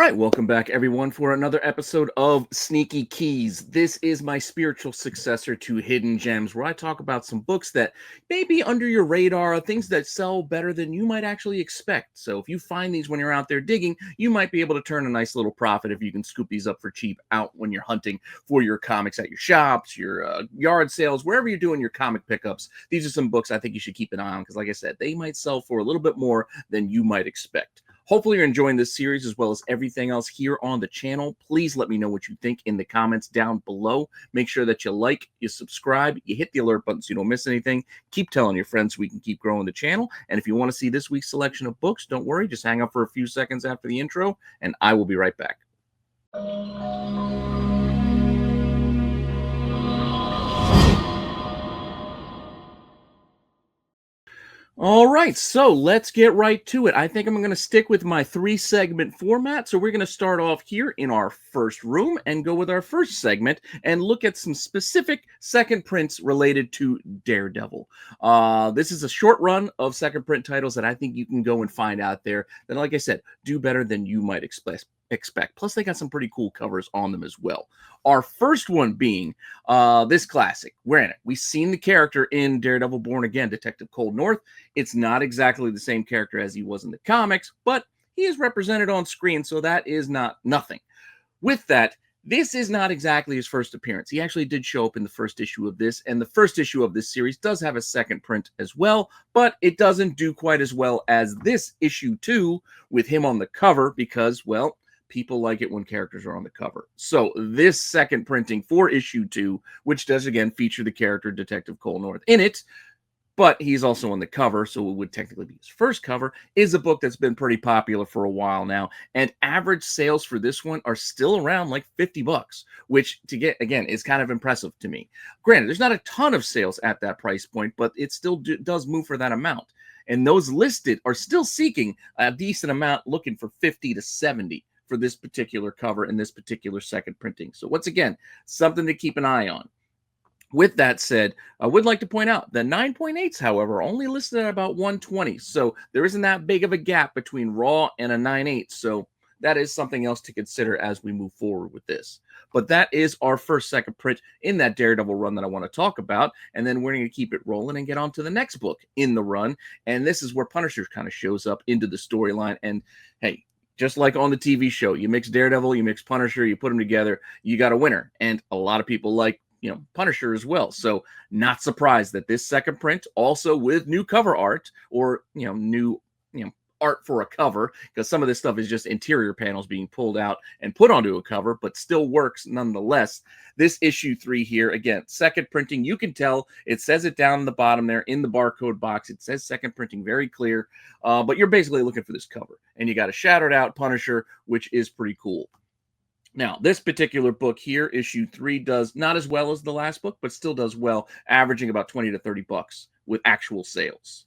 right, welcome back, everyone, for another episode of Sneaky Keys. This is my spiritual successor to Hidden Gems, where I talk about some books that may be under your radar, things that sell better than you might actually expect. So if you find these when you're out there digging, you might be able to turn a nice little profit if you can scoop these up for cheap out when you're hunting for your comics at your shops, your yard sales, wherever you're doing your comic pickups. These are some books I think you should keep an eye on because, like I said, they might sell for a little bit more than you might expect. Hopefully you're enjoying this series as well as everything else here on the channel. Please let me know what you think in the comments down below. Make sure that you like, you subscribe, you hit the alert button so you don't miss anything. Keep telling your friends so we can keep growing the channel. And if you want to see this week's selection of books, don't worry, just hang up for a few seconds after the intro, and I will be right back. All right, so let's get right to it. I think I'm going to stick with my 3-segment format. So we're going to start off here in our first room and go with our first segment and look at some specific second prints related to Daredevil. This is a short run of second print titles that I think you can go and find out there that, like I said, do better than you might expect. Plus, they got some pretty cool covers on them as well. Our first one being this classic. Granted, we've seen the character in Daredevil Born Again, Detective Cold North. It's not exactly the same character as he was in the comics, but he is represented on screen, so that is not nothing. With that, this is not exactly his first appearance. He actually did show up in the first issue of this, and the first issue of this series does have a second print as well, but it doesn't do quite as well as this issue 2 with him on the cover because, well, people like it when characters are on the cover. So this second printing for issue 2, which does again feature the character Detective Cold North in it, but he's also on the cover, so it would technically be his first cover, is a book that's been pretty popular for a while now. And average sales for this one are still around like $50, which to get, again, is kind of impressive to me. Granted, there's not a ton of sales at that price point, but it still does move for that amount. And those listed are still seeking a decent amount, looking for 50 to 70 for this particular cover and this particular second printing. So once again, something to keep an eye on. With that said, I would like to point out that 9.8s, however, are only listed at about 120. So there isn't that big of a gap between raw and a 9.8. So that is something else to consider as we move forward with this. But that is our first second print in that Daredevil run that I want to talk about. And then we're going to keep it rolling and get on to the next book in the run. And this is where Punisher kind of shows up into the storyline. And hey, just like on the TV show, you mix Daredevil, you mix Punisher, you put them together, you got a winner. And a lot of people like, Punisher as well. So not surprised that this second print, also with new cover art or, new, art for a cover, because some of this stuff is just interior panels being pulled out and put onto a cover, but still works nonetheless. This issue 3 here, again, second printing, you can tell it says it down in the bottom there in the barcode box. It says second printing, very clear, but you're basically looking for this cover, and you got a shattered out Punisher, which is pretty cool. Now, this particular book here, issue 3, does not as well as the last book, but still does well, averaging about 20 to 30 bucks with actual sales.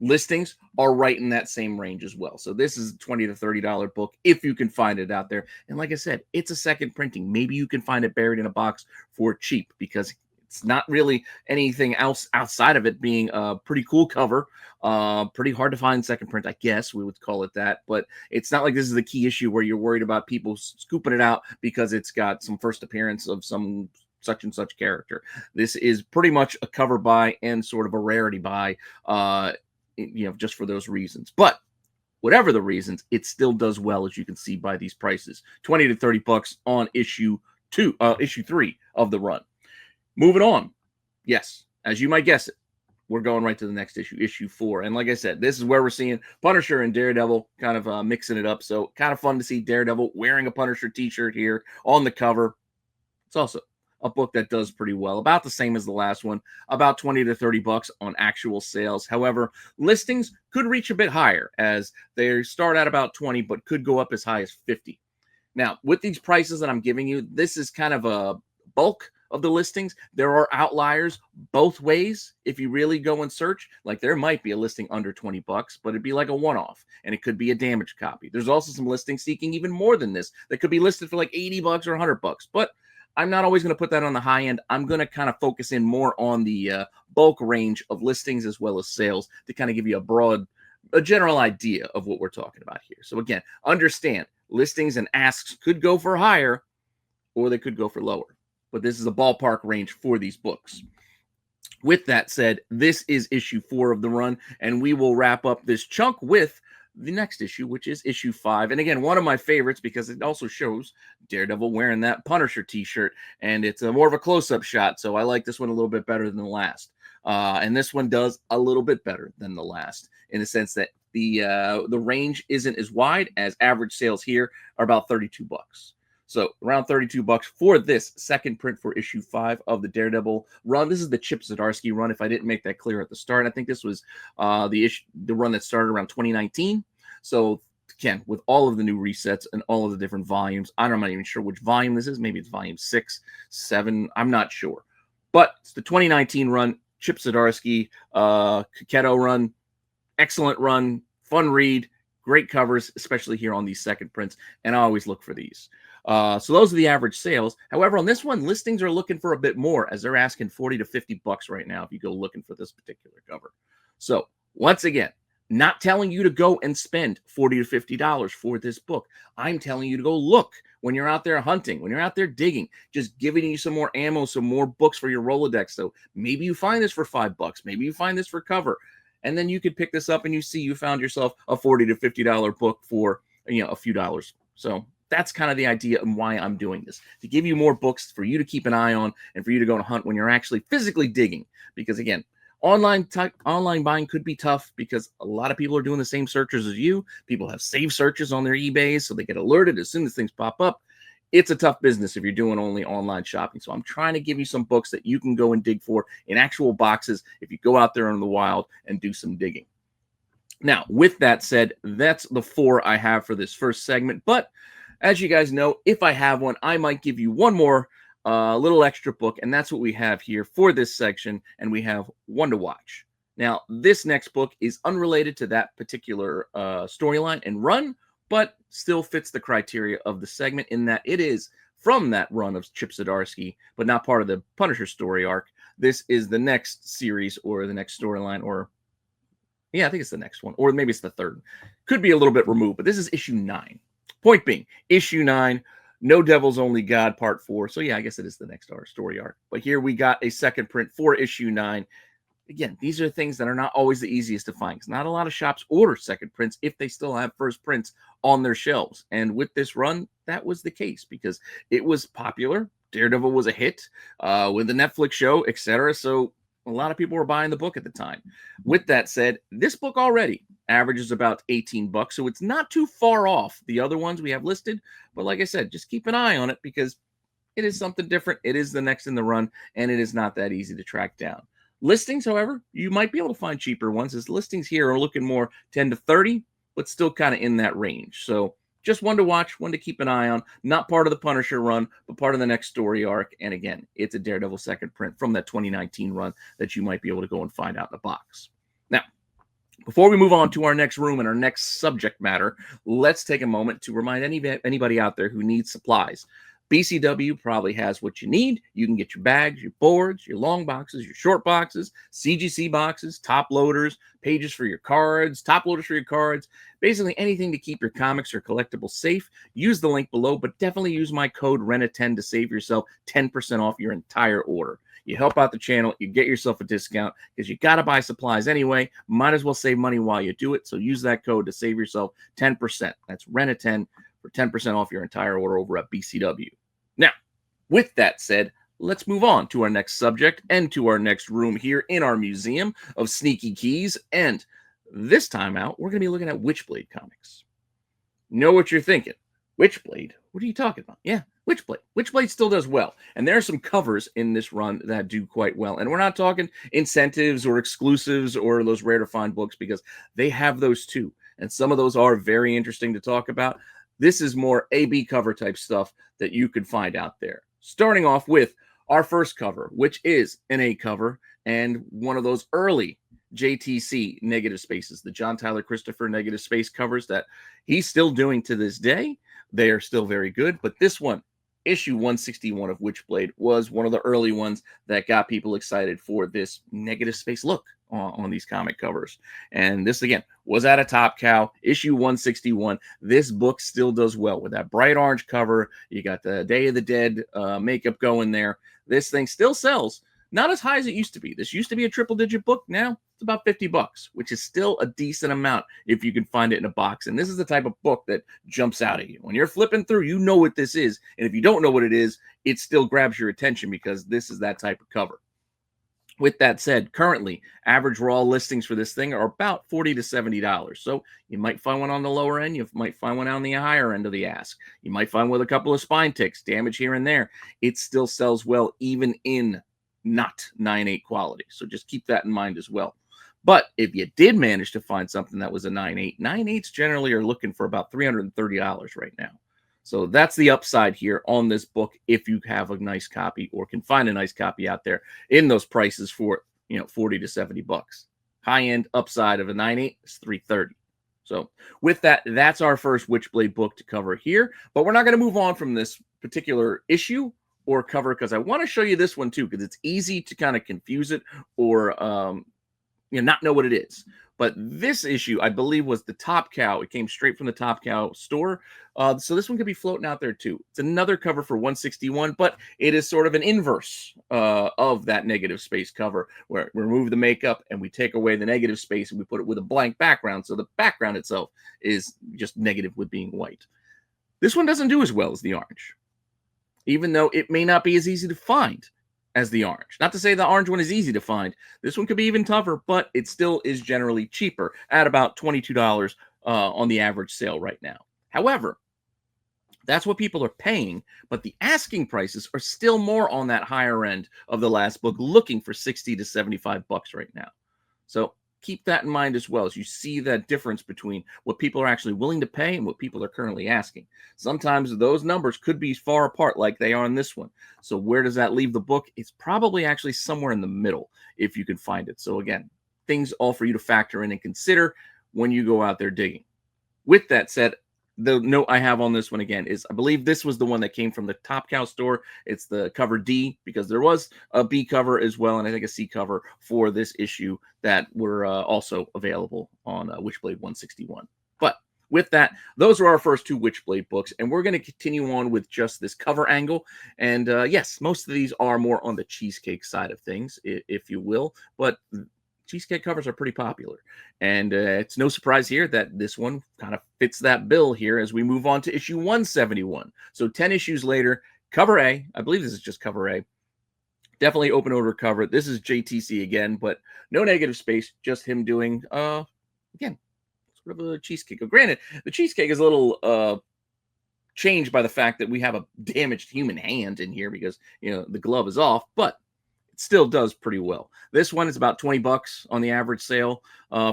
Listings are right in that same range as well. So this is a $20 to $30 book if you can find it out there. And like I said, it's a second printing. Maybe you can find it buried in a box for cheap because it's not really anything else outside of it being a pretty cool cover. Pretty hard to find second print, I guess we would call it that. But it's not like this is the key issue where you're worried about people scooping it out because it's got some first appearance of some such and such character. This is pretty much a cover buy and sort of a rarity buy, just for those reasons. But whatever the reasons, it still does well, as you can see by these prices. 20 to 30 bucks on issue 3 of the run. Moving on. Yes, as you might guess it, we're going right to the next issue, issue 4. And like I said, this is where we're seeing Punisher and Daredevil kind of mixing it up. So kind of fun to see Daredevil wearing a Punisher t-shirt here on the cover. It's also a book that does pretty well, about the same as the last one, about 20 to 30 bucks on actual sales. However, listings could reach a bit higher as they start at about 20, but could go up as high as 50. Now, with these prices that I'm giving you, this is kind of a bulk of the listings. There are outliers both ways. If you really go and search, like there might be a listing under 20 bucks, but it'd be like a one-off and it could be a damaged copy. There's also some listings seeking even more than this that could be listed for like 80 bucks or 100 bucks, but I'm not always going to put that on the high end. I'm going to kind of focus in more on the bulk range of listings as well as sales to kind of give you a general idea of what we're talking about here. So again, understand listings and asks could go for higher or they could go for lower. But this is a ballpark range for these books. With that said, this is issue 4 of the run, and we will wrap up this chunk with the next issue, which is issue 5. And again, one of my favorites because it also shows Daredevil wearing that Punisher t-shirt, and it's more of a close-up shot, so I like this one a little bit better than the last. And this one does a little bit better than the last in the sense that the range isn't as wide, as average sales here are about $32. So around $32 for this second print for issue 5 of the Daredevil run. This is the Chip Zdarsky run, if I didn't make that clear at the start. I think this was the run that started around 2019. So again, with all of the new resets and all of the different volumes, I'm not even sure which volume this is. Maybe it's volume 6, 7. I'm not sure. But it's the 2019 run, Chip Zdarsky, Kaketo run. Excellent run, fun read, great covers, especially here on these second prints. And I always look for these. So those are the average sales. However, on this one, listings are looking for a bit more, as they're asking $40 to $50 right now if you go looking for this particular cover. So once again, not telling you to go and spend $40 to $50 for this book. I'm telling you to go look when you're out there hunting, when you're out there digging, just giving you some more ammo, some more books for your Rolodex. So maybe you find this for $5, maybe you find this for cover, and then you could pick this up and you see you found yourself a $40 to $50 book for, a few dollars. So that's kind of the idea and why I'm doing this, to give you more books for you to keep an eye on and for you to go and hunt when you're actually physically digging. Because again, online buying could be tough because a lot of people are doing the same searches as you. People have saved searches on their eBays, so they get alerted as soon as things pop up. It's a tough business if you're doing only online shopping. So I'm trying to give you some books that you can go and dig for in actual boxes if you go out there in the wild and do some digging. Now, with that said, that's the 4 I have for this first segment. But as you guys know, if I have one, I might give you one more little extra book, and that's what we have here for this section, and we have one to watch. Now, this next book is unrelated to that particular storyline and run, but still fits the criteria of the segment in that it is from that run of Chip Zdarsky, but not part of the Punisher story arc. This is the next series or the next storyline, or yeah, I think it's the next one, or maybe it's the third. Could be a little bit removed, but this is issue 9. Point being, issue 9, No Devil's Only God, part 4. So yeah, I guess it is the next story arc. But here we got a second print for issue 9. Again, these are things that are not always the easiest to find, because not a lot of shops order second prints if they still have first prints on their shelves. And with this run, that was the case because it was popular. Daredevil was a hit with the Netflix show, etc. So a lot of people were buying the book at the time. With that said, this book already averages about $18, so it's not too far off the other ones we have listed. But like I said, just keep an eye on it because it is something different. It is the next in the run, and it is not that easy to track down. Listings, however, you might be able to find cheaper ones, as listings here are looking more 10 to 30, but still kind of in that range. So just one to watch, one to keep an eye on. Not part of the Punisher run, but part of the next story arc. And again, it's a Daredevil second print from that 2019 run that you might be able to go and find out in a box. Now, before we move on to our next room and our next subject matter, let's take a moment to remind anybody out there who needs supplies. BCW probably has what you need. You can get your bags, your boards, your long boxes, your short boxes, CGC boxes, top loaders, pages for your cards, top loaders for your cards, basically anything to keep your comics or collectibles safe. Use the link below, but definitely use my code RENA10 to save yourself 10% off your entire order. You help out the channel, you get yourself a discount because you got to buy supplies anyway. Might as well save money while you do it. So use that code to save yourself 10%. That's RENA10 for 10% off your entire order over at BCW. Now, with that said, let's move on to our next subject and to our next room here in our museum of sneaky keys. And this time out, we're going to be looking at Witchblade comics. Know what you're thinking? Witchblade? What are you talking about? Yeah, Witchblade. Witchblade still does well. And there are some covers in this run that do quite well. And we're not talking incentives or exclusives or those rare to find books, because they have those too. And some of those are very interesting to talk about. This is more A-B cover type stuff that you could find out there. Starting off with our first cover, which is an A cover and one of those early JTC negative spaces, the John Tyler Christopher negative space covers that he's still doing to this day. They are still very good, but this one issue 161 of Witchblade was one of the early ones that got people excited for this negative space look on these comic covers. And this, again, was at a Top Cow, issue 161. This book still does well with that bright orange cover. You got the Day of the Dead makeup going there. This thing still sells. Not as high as it used to be. This used to be a triple-digit book. Now it's about $50, which is still a decent amount if you can find it in a box. And this is the type of book that jumps out at you. When you're flipping through, you know what this is. And if you don't know what it is, it still grabs your attention because this is that type of cover. With that said, currently, average raw listings for this thing are about $40 to $70. So you might find one on the lower end. You might find one on the higher end of the ask. You might find with a couple of spine ticks, damage here and there. It still sells well, even in not 9.8 quality. So just keep that in mind as well. But if you did manage to find something that was a 9.8, 9.8s generally are looking for about $330 right now. So that's the upside here on this book if you have a nice copy or can find a nice copy out there in those prices for, you know, $40 to $70. High end upside of a 9.8 is $330. So with that, that's our first Witchblade book to cover here. But we're not going to move on from this particular issue or cover because I want to show you this one too, because it's easy to kind of confuse it or not know what it is. But this issue, I believe, was the Top Cow. It came straight from the Top Cow store. So this one could be floating out there too. It's another cover for 161, but it is sort of an inverse of that negative space cover, where we remove the makeup and we take away the negative space and we put it with a blank background. So the background itself is just negative with being white. This one doesn't do as well as the orange, even though it may not be as easy to find as the orange. Not to say the orange one is easy to find. This one could be even tougher, but it still is generally cheaper at about $22 on the average sale right now. However, that's what people are paying, but the asking prices are still more on that higher end of the last book, looking for $60 to $75 right now. So keep that in mind as well, as you see that difference between what people are actually willing to pay and what people are currently asking. Sometimes those numbers could be far apart like they are in this one. So where does that leave the book? It's probably actually somewhere in the middle if you can find it. So again, things all for you to factor in and consider when you go out there digging. With that said, the note I have on this one again is I believe this was the one that came from the Top Cow store. It's the cover D, because there was a B cover as well, and I think a C cover for this issue that were also available on Witchblade 161. But with that, those are our first two Witchblade books, and we're going to continue on with just this cover angle. And yes, most of these are more on the cheesecake side of things, if you will, but cheesecake covers are pretty popular. And it's no surprise here that this one kind of fits that bill here as we move on to issue 171. So 10 issues later, cover A, I believe this is just cover A. Definitely open order cover. This is JTC again, but no negative space, just him doing, again, sort of a cheesecake. Granted, the cheesecake is a little changed by the fact that we have a damaged human hand in here because, you know, the glove is off, but it still does pretty well. This one is about $20 on the average sale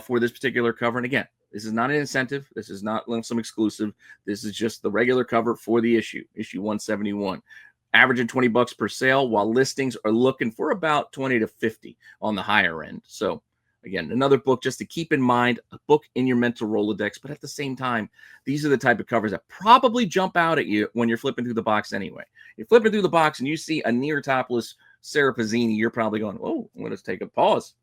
for this particular cover. And again, this is not an incentive. This is not some exclusive. This is just the regular cover for the issue 171. Averaging $20 per sale, while listings are looking for about 20 to 50 on the higher end. So again, another book just to keep in mind, a book in your mental Rolodex, but at the same time, these are the type of covers that probably jump out at you when you're flipping through the box anyway. You're flipping through the box and you see a near topless Sarah Pazzini, you're probably going, oh, I'm going to take a pause.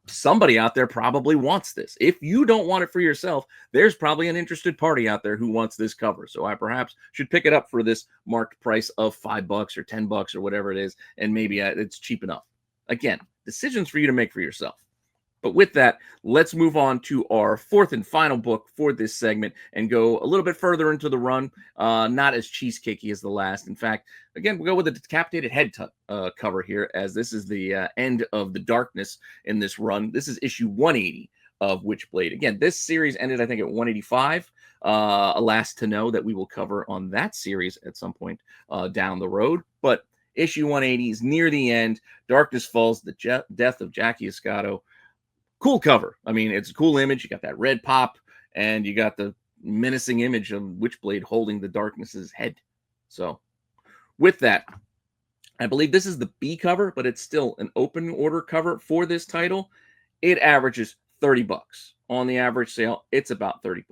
Somebody out there probably wants this. If you don't want it for yourself, there's probably an interested party out there who wants this cover. So I perhaps should pick it up for this marked price of $5 or $10 or whatever it is, and maybe it's cheap enough. Again, decisions for you to make for yourself. But with that, let's move on to our fourth and final book for this segment and go a little bit further into the run. Not as cheesecakey as the last. In fact, again, we'll go with the decapitated head cover here, as this is the end of the darkness in this run. This is issue 180 of Witchblade. Again, this series ended, I think, at 185. Alas to know that we will cover on that series at some point down the road. But issue 180 is near the end. Darkness falls, the death of Jackie Escato. Cool cover. I mean, it's a cool image. You got that red pop, and you got the menacing image of Witchblade holding the darkness's head. So with that, I believe this is the B cover, but it's still an open order cover for this title. It averages $30 on the average sale. It's about $30.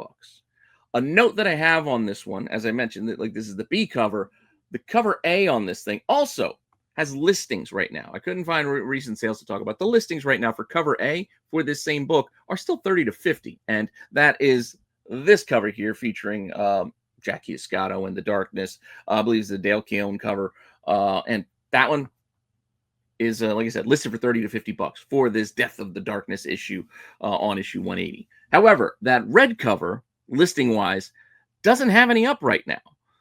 A note that I have on this one, as I mentioned, that like this is the B cover, The cover A on this thing also has listings right now. I couldn't find recent sales to talk about. The listings right now for cover A for this same book are still 30 to 50. And that is this cover here featuring Jackie Escato in the darkness. I believe it's the Dale Keown cover. And that one is, like I said, listed for 30 to 50 bucks for this Death of the Darkness issue on issue 180. However, that red cover, listing wise, doesn't have any up right now.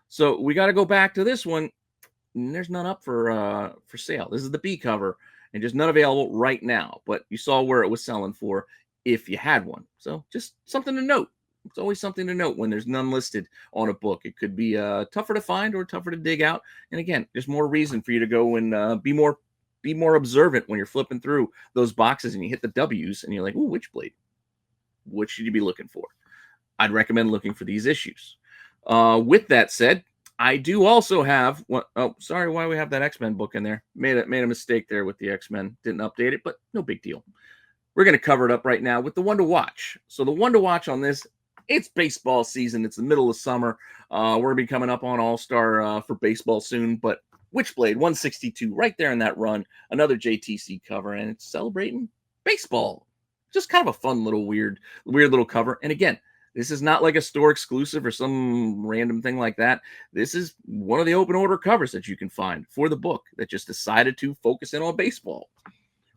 So we got to go back to this one. And there's none up for sale. This is the B cover, and just none available right now. But you saw where it was selling for if you had one. So just something to note. It's always something to note when there's none listed on a book. It could be tougher to find or tougher to dig out. And again, there's more reason for you to go and be more observant when you're flipping through those boxes and you hit the W's and you're like, ooh, Witchblade. What should you be looking for? I'd recommend looking for these issues. With that said, I do also have one. Oh, sorry, why we have that X-Men book in there? Made a mistake there with the X-Men. Didn't update it, but no big deal. We're going to cover it up right now with the one to watch. So the one to watch on this, it's baseball season. It's the middle of summer. We're going to be coming up on All-Star for baseball soon, but Witchblade 162 right there in that run. Another JTC cover, and it's celebrating baseball. Just kind of a fun little weird little cover. And again, this is not like a store exclusive or some random thing like that. This is one of the open order covers that you can find for the book that just decided to focus in on baseball.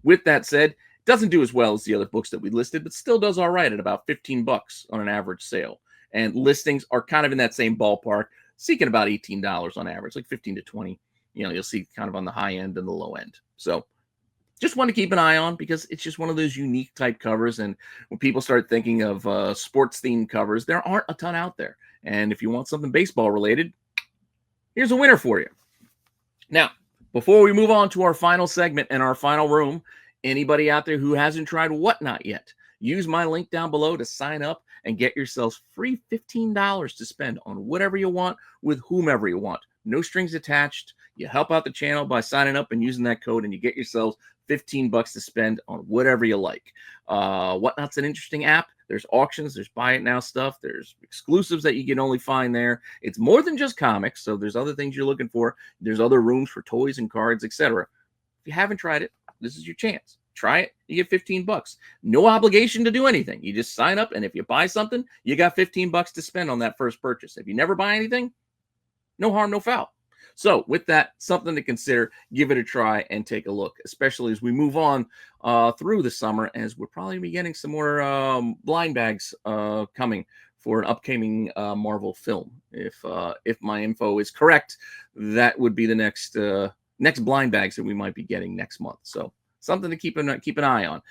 With that said, it doesn't do as well as the other books that we listed, but still does all right at about 15 bucks on an average sale. And listings are kind of in that same ballpark, seeking about $18 on average, like 15 to 20. You know, you'll see kind of on the high end and the low end. So just want to keep an eye on because it's just one of those unique type covers. And when people start thinking of sports themed covers, there aren't a ton out there. And if you want something baseball related, here's a winner for you. Now, before we move on to our final segment and our final room, anybody out there who hasn't tried Whatnot yet, use my link down below to sign up and get yourselves free $15 to spend on whatever you want with whomever you want. No strings attached. You help out the channel by signing up and using that code, and you get yourselves 15 bucks to spend on whatever you like. Whatnot's an interesting app. There's auctions, there's buy it now stuff, there's exclusives that you can only find there. It's more than just comics, so there's other things you're looking for. There's other rooms for toys and cards, etc. If you haven't tried it, this is your chance. Try it, you get 15 bucks. No obligation to do anything. You just sign up, and if you buy something, you got 15 bucks to spend on that first purchase. If you never buy anything, no harm, no foul. So with that, something to consider, give it a try and take a look, especially as we move on through the summer, as we're probably be getting some more blind bags coming for an upcoming Marvel film. If my info is correct, that would be the next blind bags that we might be getting next month. So something to keep an eye on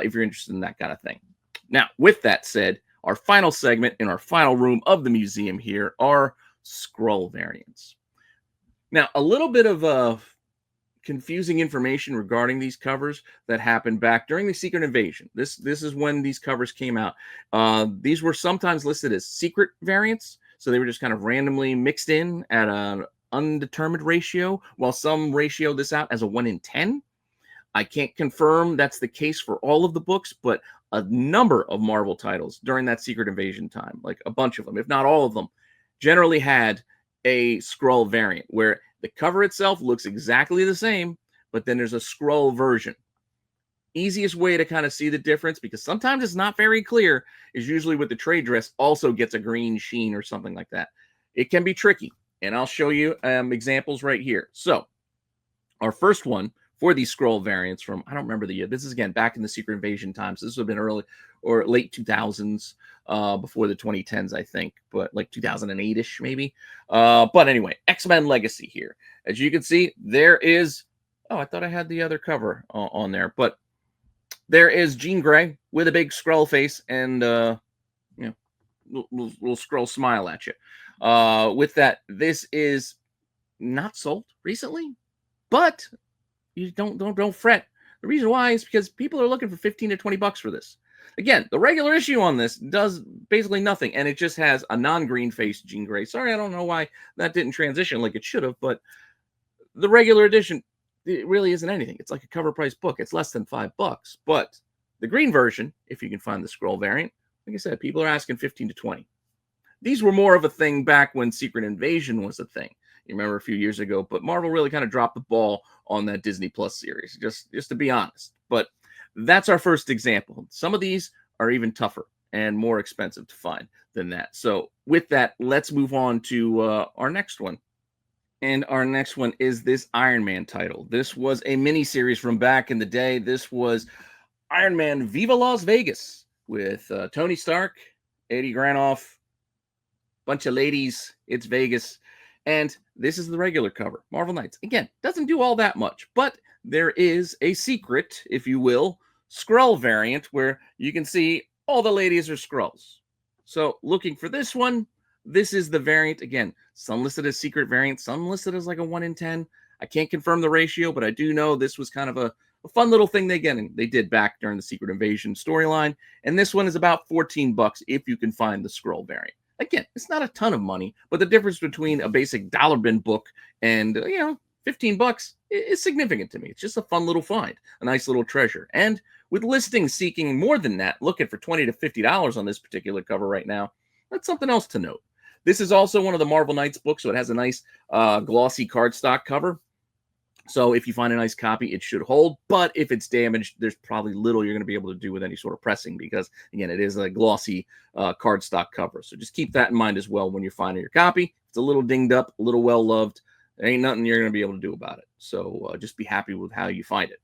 if you're interested in that kind of thing. Now, with that said, our final segment in our final room of the museum here are Skrull variants. Now, a little bit of confusing information regarding these covers that happened back during the Secret Invasion. This is when these covers came out. These were sometimes listed as secret variants, so they were just kind of randomly mixed in at an undetermined ratio, while some ratio this out as a 1 in 10. I can't confirm that's the case for all of the books, but a number of Marvel titles during that Secret Invasion time, like a bunch of them, if not all of them, generally had a Skrull variant where the cover itself looks exactly the same, but then there's a Skrull version. Easiest way to kind of see the difference, because sometimes it's not very clear, is usually with the trade dress also gets a green sheen or something like that. It can be tricky, and I'll show you examples right here. So our first one for these Skrull variants from, I don't remember the year. This is, again, back in the Secret Invasion time. So this would have been early or late 2000s, before the 2010s, I think, but like 2008-ish maybe. But anyway, X-Men Legacy here. As you can see, there is, oh, I thought I had the other cover on there, but there is Jean Grey with a big Skrull face and, you know, little Skrull smile at you. With that, this is not sold recently, but you don't fret. The reason why is because people are looking for 15 to 20 bucks for this. Again, the regular issue on this does basically nothing, and it just has a non-green face Jean Grey. Sorry, I don't know why that didn't transition like it should have, but the regular edition, it really isn't anything. It's like a cover price book. It's less than $5. But the green version, if you can find the Skrull variant, like I said, people are asking 15 to 20. These were more of a thing back when Secret Invasion was a thing. You remember a few years ago, but Marvel really kind of dropped the ball on that Disney Plus series, just to be honest. But that's our first example. Some of these are even tougher and more expensive to find than that. So with that, let's move on to our next one. And our next one is this Iron Man title. This was a mini series from back in the day. This was Iron Man Viva Las Vegas with Tony Stark, Eddie Granoff, bunch of ladies. It's Vegas. And this is the regular cover. Marvel Knights. Again, doesn't do all that much, but there is a secret, if you will, Skrull variant where you can see all the ladies are Skrulls. So looking for this one, this is the variant. Again, some listed as secret variant, some listed as like a 1 in 10. I can't confirm the ratio, but I do know this was kind of a fun little thing they did back during the Secret Invasion storyline. And this one is about $14 if you can find the Skrull variant. Again, it's not a ton of money, but the difference between a basic dollar bin book and, $15 is significant to me. It's just a fun little find, a nice little treasure. And with listings seeking more than that, looking for $20 to $50 on this particular cover right now, that's something else to note. This is also one of the Marvel Knights books, so it has a nice glossy cardstock cover. So if you find a nice copy, it should hold. But if it's damaged, there's probably little you're going to be able to do with any sort of pressing because, again, it is a glossy cardstock cover. So just keep that in mind as well when you're finding your copy. It's a little dinged up, a little well-loved. There ain't nothing you're going to be able to do about it. So just be happy with how you find it.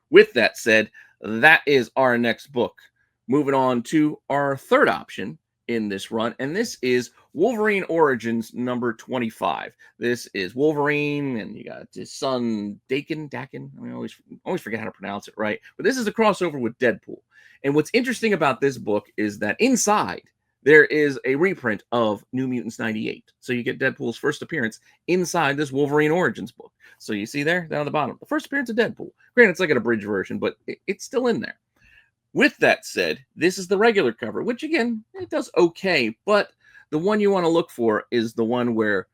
With that said, that is our next book. Moving on to our third option in this run, and this is Wolverine Origins number 25. This is Wolverine, and you got his son Dakin. I always forget how to pronounce it right. But this is a crossover with Deadpool. And what's interesting about this book is that inside there is a reprint of New Mutants 98. So you get Deadpool's first appearance inside this Wolverine Origins book. So you see there, down at the bottom, the first appearance of Deadpool. Granted, it's like an abridged version, but it's still in there. With that said, this is the regular cover, which again, it does okay, but the one you want to look for is the one where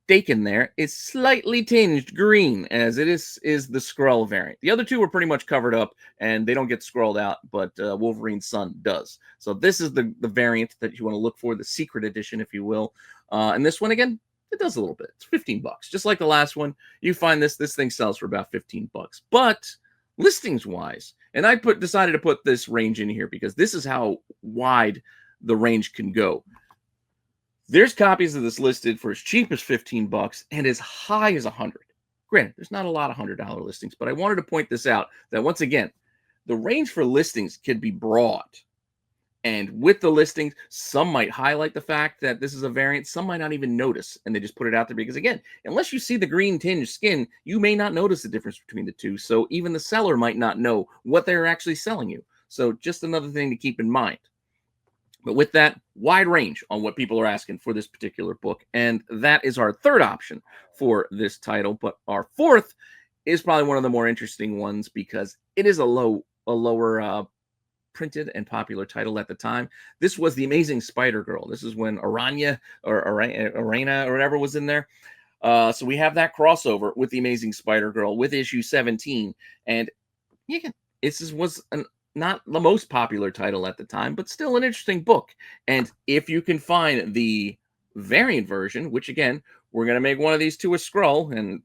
Dakin there is slightly tinged green, as it is the Skrull variant. The other two are pretty much covered up, and they don't get scrolled out, but Wolverine's son does. So this is the variant that you want to look for, the secret edition, if you will. And this one, again, it does a little bit. It's $15, just like the last one. You find this thing sells for about $15. But listings-wise, and I decided to put this range in here because this is how wide the range can go. There's copies of this listed for as cheap as $15 and as high as $100. Granted, there's not a lot of $100 listings, but I wanted to point this out that once again, the range for listings can be broad. And with the listings, some might highlight the fact that this is a variant. Some might not even notice, and they just put it out there because, again, unless you see the green tinged skin, you may not notice the difference between the two. So even the seller might not know what they're actually selling you. So just another thing to keep in mind. But with that, wide range on what people are asking for this particular book. And that is our third option for this title. But our fourth is probably one of the more interesting ones because it is a lower printed and popular title at the time. This was The Amazing Spider-Girl. This is when Arana or whatever was in there. So we have that crossover with The Amazing Spider-Girl with issue 17. And this was not the most popular title at the time, but still an interesting book. And if you can find the variant version, which again, we're going to make one of these to a Skrull and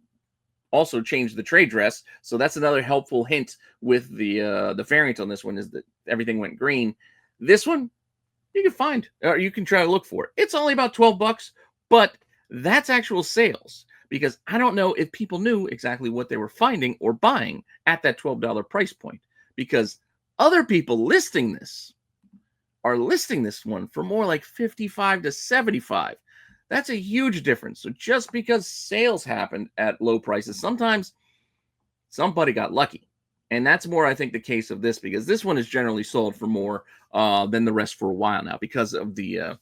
also change the trade dress. So that's another helpful hint with the variant on this one is that everything went green. This one you can find, or you can try to look for it. It's only about $12, but that's actual sales because I don't know if people knew exactly what they were finding or buying at that $12 price point because other people listing this are listing this one for more like $55 to $75. That's a huge difference. So just because sales happened at low prices, sometimes somebody got lucky. And that's more, I think, the case of this because this one is generally sold for more than the rest for a while now because of the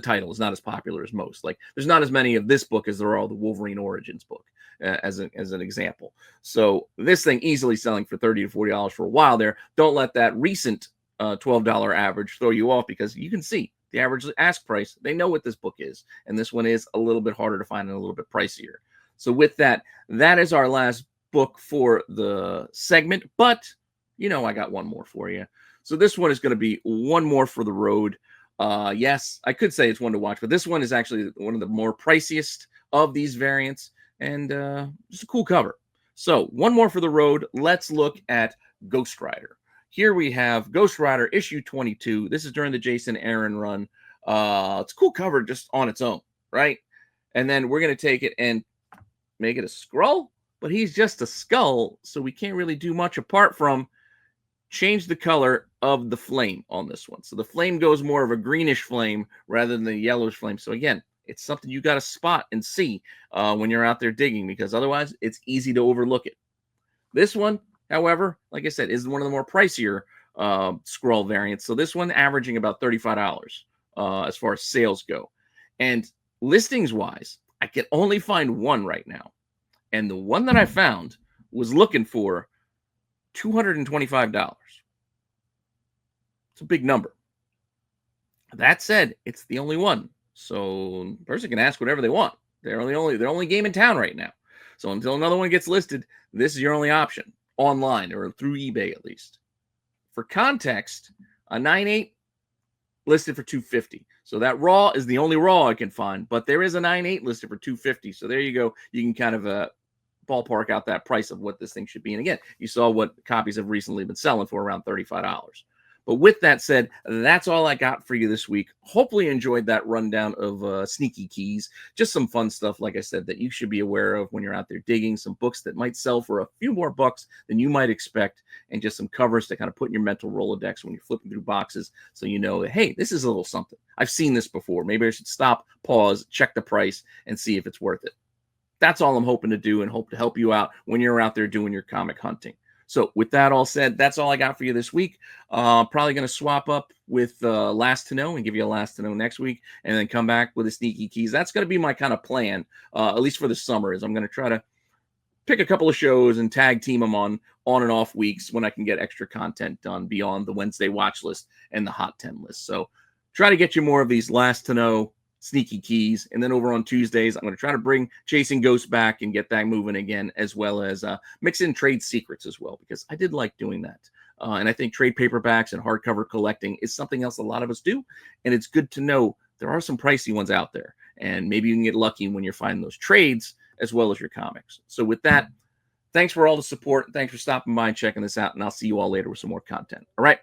title. It's not as popular as most. Like there's not as many of this book as there are the Wolverine Origins book as an example. So this thing easily selling for $30 to $40 for a while there. Don't let that recent $12 average throw you off because you can see the average ask price. They know what this book is. And this one is a little bit harder to find and a little bit pricier. So with that, that is our last book for the segment. But, I got one more for you. So this one is going to be one more for the road. Yes, I could say it's one to watch, but this one is actually one of the more priciest of these variants, and just a cool cover. So one more for the road. Let's look at Ghost Rider. Here we have Ghost Rider issue 22. This is during the Jason Aaron run. It's a cool cover just on its own, right? And then we're going to take it and make it a Skrull, but he's just a skull, so we can't really do much apart from change the color of the flame on this one. So the flame goes more of a greenish flame rather than the yellowish flame. So again, it's something you got to spot and see when you're out there digging, because otherwise it's easy to overlook it. This one, however, like I said, is one of the more pricier Skrull variants. So this one averaging about $35 as far as sales go. And listings wise, I can only find one right now. And the one that I found was looking for $225. It's a big number. That said, it's the only one. So a person can ask whatever they want. They're the only game in town right now. So until another one gets listed, this is your only option online or through eBay at least. For context, a 9.8 listed for $250. So that raw is the only raw I can find, but there is a 9.8 listed for $250. So there you go. You can kind of ballpark out that price of what this thing should be. And again, you saw what copies have recently been selling for, around $35. But with that said, that's all I got for you this week. Hopefully you enjoyed that rundown of Sneaky Keys. Just some fun stuff, like I said, that you should be aware of when you're out there digging. Some books that might sell for a few more bucks than you might expect. And just some covers to kind of put in your mental Rolodex when you're flipping through boxes, so you know that, hey, this is a little something. I've seen this before. Maybe I should stop, pause, check the price, and see if it's worth it. That's all I'm hoping to do, and hope to help you out when you're out there doing your comic hunting. So with that all said, that's all I got for you this week. Probably going to swap up with Last to Know and give you a Last to Know next week, and then come back with the Sneaky Keys. That's going to be my kind of plan, at least for the summer, is I'm going to try to pick a couple of shows and tag team them on and off weeks when I can get extra content done beyond the Wednesday watch list and the Hot 10 list. So try to get you more of these Last to Know, Sneaky Keys, and then over on Tuesdays I'm going to try to bring Chasing Ghosts back and get that moving again, as well as mix in trade secrets as well, because I did like doing that, and I think trade paperbacks and hardcover collecting is something else a lot of us do, and it's good to know there are some pricey ones out there, and maybe you can get lucky when you're finding those trades as well as your comics. So with that, thanks for all the support, thanks for stopping by and checking this out, and I'll see you all later with some more content. All right,